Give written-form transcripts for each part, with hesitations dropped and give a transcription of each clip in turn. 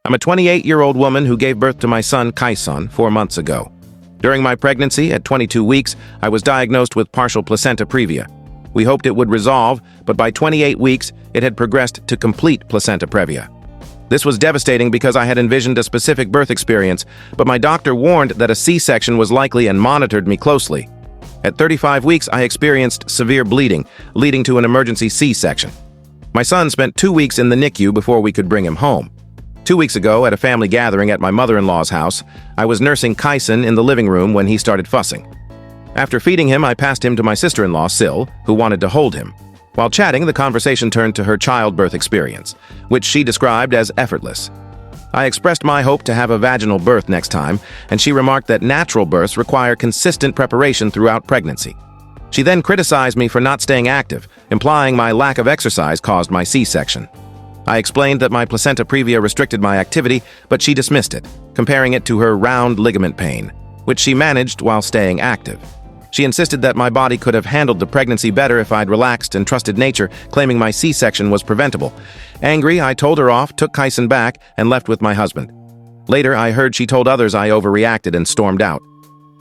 I'm a 28-year-old woman who gave birth to my son, Kaison, 4 months ago. During my pregnancy, at 22 weeks, I was diagnosed with partial placenta previa. We hoped it would resolve, but by 28 weeks, it had progressed to complete placenta previa. This was devastating because I had envisioned a specific birth experience, but my doctor warned that a C-section was likely and monitored me closely. At 35 weeks, I experienced severe bleeding, leading to an emergency C-section. My son spent 2 weeks in the NICU before we could bring him home. 2 weeks ago, at a family gathering at my mother-in-law's house, I was nursing Kaison in the living room when he started fussing. After feeding him, I passed him to my sister-in-law, Sil, who wanted to hold him. While chatting, the conversation turned to her childbirth experience, which she described as effortless. I expressed my hope to have a vaginal birth next time, and she remarked that natural births require consistent preparation throughout pregnancy. She then criticized me for not staying active, implying my lack of exercise caused my C-section. I explained that my placenta previa restricted my activity, but she dismissed it, comparing it to her round ligament pain, which she managed while staying active. She insisted that my body could have handled the pregnancy better if I'd relaxed and trusted nature, claiming my C-section was preventable. Angry, I told her off, took Kaison back, and left with my husband. Later, I heard she told others I overreacted and stormed out.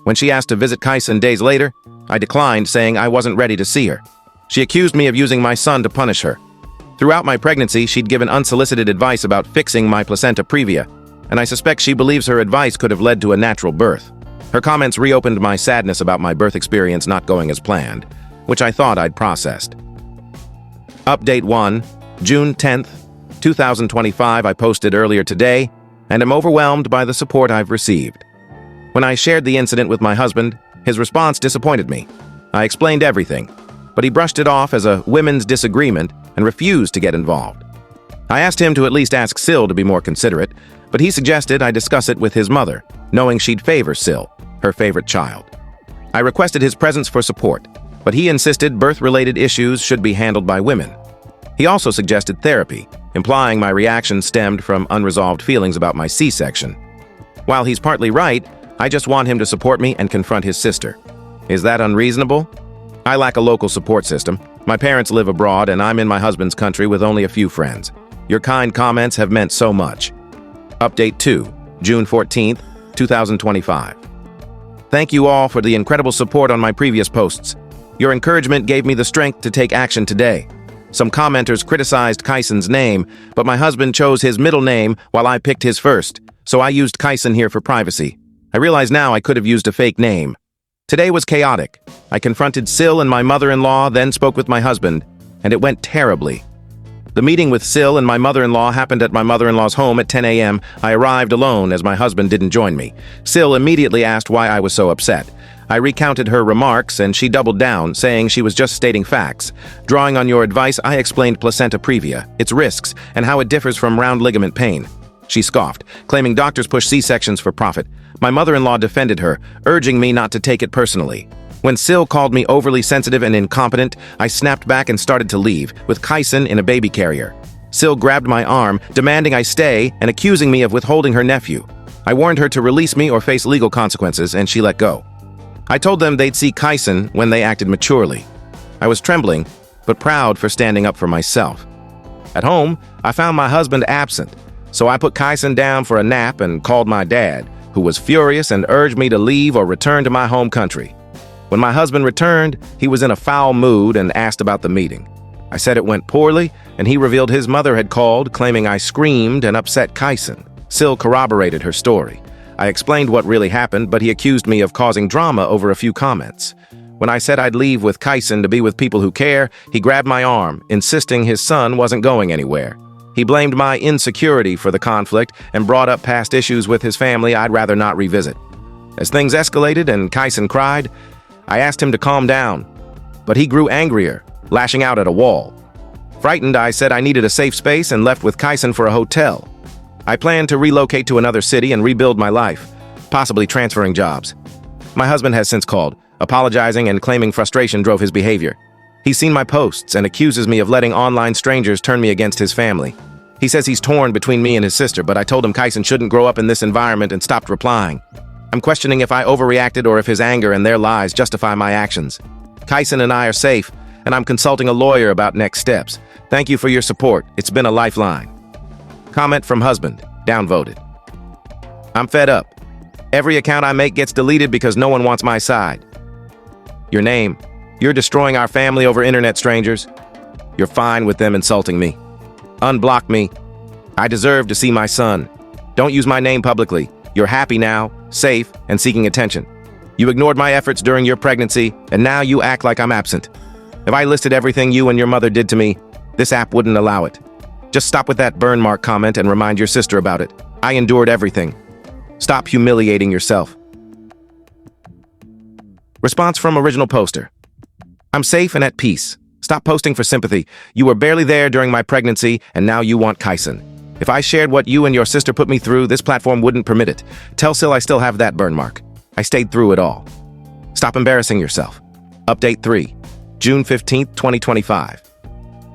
When she asked to visit Kaison days later, I declined, saying I wasn't ready to see her. She accused me of using my son to punish her. Throughout my pregnancy, she'd given unsolicited advice about fixing my placenta previa, and I suspect she believes her advice could have led to a natural birth. Her comments reopened my sadness about my birth experience not going as planned, which I thought I'd processed. Update 1, June 10th, 2025 I posted earlier today, and am overwhelmed by the support I've received. When I shared the incident with my husband, his response disappointed me. I explained everything, but he brushed it off as a women's disagreement and refused to get involved. I asked him to at least ask Sil to be more considerate, but he suggested I discuss it with his mother, knowing she'd favor Sil, her favorite child. I requested his presence for support, but he insisted birth-related issues should be handled by women. He also suggested therapy, implying my reaction stemmed from unresolved feelings about my C-section. While he's partly right, I just want him to support me and confront his sister. Is that unreasonable? I lack a local support system. My parents live abroad, and I'm in my husband's country with only a few friends. Your kind comments have meant so much. Update 2, June 14th, 2025. Thank you all for the incredible support on my previous posts. Your encouragement gave me the strength to take action today. Some commenters criticized Kaison's name, but my husband chose his middle name while I picked his first, so I used Kaison here for privacy. I realize now I could have used a fake name. Today was chaotic. I confronted Sil and my mother-in-law, then spoke with my husband, and it went terribly. The meeting with Sil and my mother-in-law happened at my mother-in-law's home at 10 a.m. I arrived alone as my husband didn't join me. Sil immediately asked why I was so upset. I recounted her remarks, and she doubled down, saying she was just stating facts. Drawing on your advice, I explained placenta previa, its risks, and how it differs from round ligament pain. She scoffed, claiming doctors push C-sections for profit. My mother-in-law defended her, urging me not to take it personally. When Sil called me overly sensitive and incompetent, I snapped back and started to leave, with Kaison in a baby carrier. Sil grabbed my arm, demanding I stay and accusing me of withholding her nephew. I warned her to release me or face legal consequences, and she let go. I told them they'd see Kaison when they acted maturely. I was trembling, but proud for standing up for myself. At home, I found my husband absent, so I put Kaison down for a nap and called my dad, who was furious and urged me to leave or return to my home country. When my husband returned, he was in a foul mood and asked about the meeting. I said it went poorly, and he revealed his mother had called, claiming I screamed and upset Kaison. Sil corroborated her story. I explained what really happened, but he accused me of causing drama over a few comments. When I said I'd leave with Kaison to be with people who care, he grabbed my arm, insisting his son wasn't going anywhere. He blamed my insecurity for the conflict and brought up past issues with his family I'd rather not revisit. As things escalated and Kaison cried, I asked him to calm down, but he grew angrier, lashing out at a wall. Frightened, I said I needed a safe space and left with Kaison for a hotel. I planned to relocate to another city and rebuild my life, possibly transferring jobs. My husband has since called, apologizing and claiming frustration drove his behavior. He's seen my posts and accuses me of letting online strangers turn me against his family. He says he's torn between me and his sister, but I told him Kaison shouldn't grow up in this environment and stopped replying. I'm questioning if I overreacted or if his anger and their lies justify my actions. Kaison and I are safe, and I'm consulting a lawyer about next steps. Thank you for your support. It's been a lifeline. Comment from husband. Downvoted. I'm fed up. Every account I make gets deleted because no one wants my side. Your name. You're destroying our family over internet, strangers. You're fine with them insulting me. Unblock me. I deserve to see my son. Don't use my name publicly. You're happy now, safe, and seeking attention. You ignored my efforts during your pregnancy, and now you act like I'm absent. If I listed everything you and your mother did to me, this app wouldn't allow it. Just stop with that burn mark comment and remind your sister about it. I endured everything. Stop humiliating yourself. Response from original poster. I'm safe and at peace. Stop posting for sympathy. You were barely there during my pregnancy, and now you want Kyson. If I shared what you and your sister put me through, this platform wouldn't permit it. Tell Sil I still have that burn mark. I stayed through it all. Stop embarrassing yourself. Update 3, June 15th, 2025.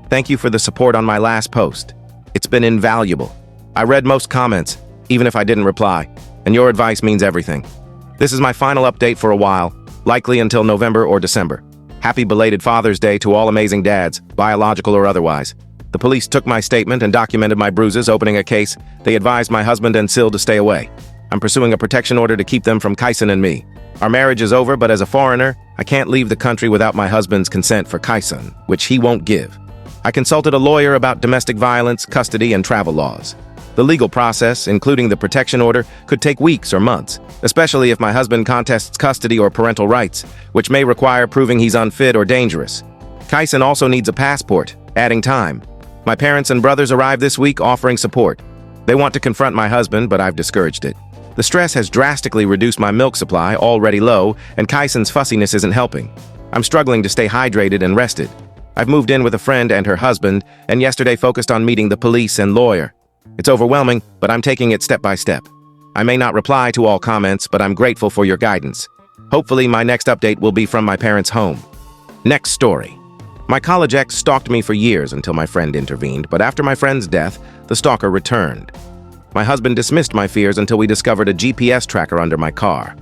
Thank you for the support on my last post. It's been invaluable. I read most comments, even if I didn't reply, and your advice means everything. This is my final update for a while, likely until November or December. Happy belated Father's Day to all amazing dads, biological or otherwise. The police took my statement and documented my bruises, opening a case. They advised my husband and Sil to stay away. I'm pursuing a protection order to keep them from Kyson and me. Our marriage is over, but as a foreigner, I can't leave the country without my husband's consent for Kyson, which he won't give. I consulted a lawyer about domestic violence, custody, and travel laws. The legal process, including the protection order, could take weeks or months, especially if my husband contests custody or parental rights, which may require proving he's unfit or dangerous. Kyson also needs a passport, adding time. My parents and brothers arrived this week offering support. They want to confront my husband, but I've discouraged it. The stress has drastically reduced my milk supply, already low, and Kyson's fussiness isn't helping. I'm struggling to stay hydrated and rested. I've moved in with a friend and her husband, and yesterday focused on meeting the police and lawyer. It's overwhelming, but I'm taking it step by step. I may not reply to all comments, but I'm grateful for your guidance. Hopefully, my next update will be from my parents' home. Next story. My college ex stalked me for years until my friend intervened, but after my friend's death, the stalker returned. My husband dismissed my fears until we discovered a GPS tracker under my car.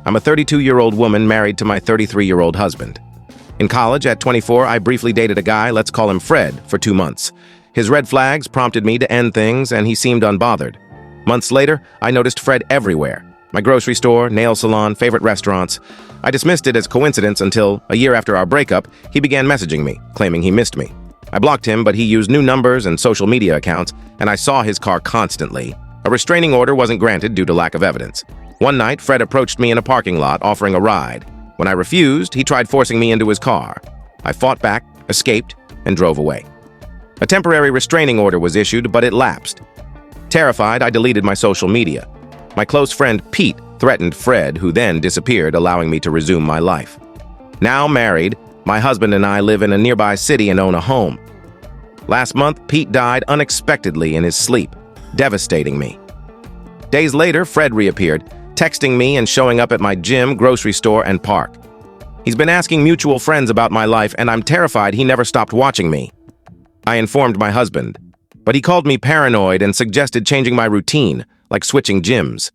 I'm a 32-year-old woman married to my 33-year-old husband. In college, at 24, I briefly dated a guy, let's call him Fred, for 2 months. His red flags prompted me to end things, and he seemed unbothered. Months later, I noticed Fred everywhere. My grocery store, nail salon, favorite restaurants. I dismissed it as coincidence until, a year after our breakup, he began messaging me, claiming he missed me. I blocked him, but he used new numbers and social media accounts, and I saw his car constantly. A restraining order wasn't granted due to lack of evidence. One night, Fred approached me in a parking lot, offering a ride. When I refused, he tried forcing me into his car. I fought back, escaped, and drove away. A temporary restraining order was issued, but it lapsed. Terrified, I deleted my social media. My close friend Pete threatened Fred, who then disappeared, allowing me to resume my life. Now married, my husband and I live in a nearby city and own a home. Last month, Pete died unexpectedly in his sleep, devastating me. Days later, Fred reappeared, texting me and showing up at my gym, grocery store, and park. He's been asking mutual friends about my life, and I'm terrified he never stopped watching me. I informed my husband, but he called me paranoid and suggested changing my routine, like switching gyms.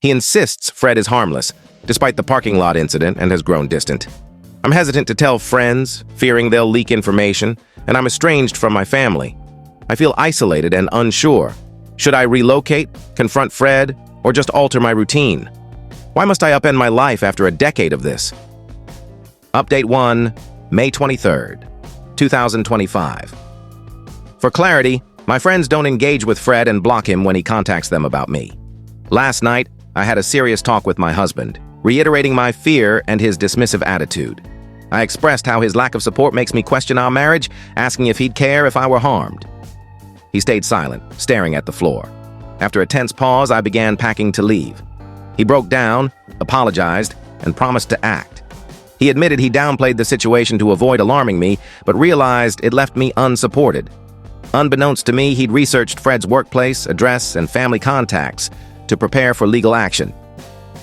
He insists Fred is harmless, despite the parking lot incident, and has grown distant. I'm hesitant to tell friends, fearing they'll leak information, and I'm estranged from my family. I feel isolated and unsure. Should I relocate, confront Fred, or just alter my routine? Why must I upend my life after a decade of this? Update 1, May 23rd, 2025. For clarity, my friends don't engage with Fred and block him when he contacts them about me. Last night, I had a serious talk with my husband, reiterating my fear and his dismissive attitude. I expressed how his lack of support makes me question our marriage, asking if he'd care if I were harmed. He stayed silent, staring at the floor. After a tense pause, I began packing to leave. He broke down, apologized, and promised to act. He admitted he downplayed the situation to avoid alarming me, but realized it left me unsupported. Unbeknownst to me, he'd researched Fred's workplace, address, and family contacts to prepare for legal action.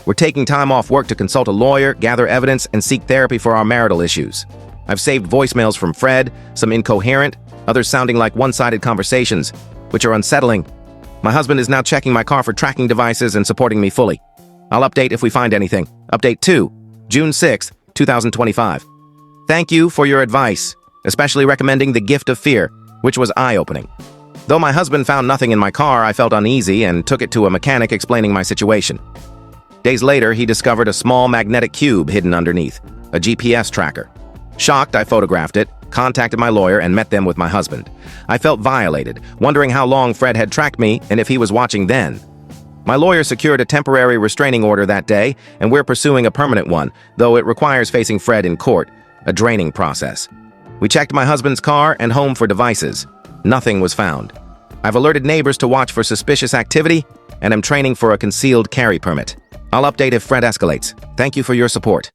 We're taking time off work to consult a lawyer, gather evidence, and seek therapy for our marital issues. I've saved voicemails from Fred, some incoherent, others sounding like one-sided conversations, which are unsettling. My husband is now checking my car for tracking devices and supporting me fully. I'll update if we find anything. Update 2, June 6th, 2025. Thank you for your advice, especially recommending The Gift of Fear, which was eye-opening. Though my husband found nothing in my car, I felt uneasy and took it to a mechanic explaining my situation. Days later, he discovered a small magnetic cube hidden underneath, a GPS tracker. Shocked, I photographed it, contacted my lawyer, and met them with my husband. I felt violated, wondering how long Fred had tracked me and if he was watching then. My lawyer secured a temporary restraining order that day, and we're pursuing a permanent one, though it requires facing Fred in court, a draining process. We checked my husband's car and home for devices. Nothing was found. I've alerted neighbors to watch for suspicious activity, and am training for a concealed carry permit. I'll update if Fred escalates. Thank you for your support.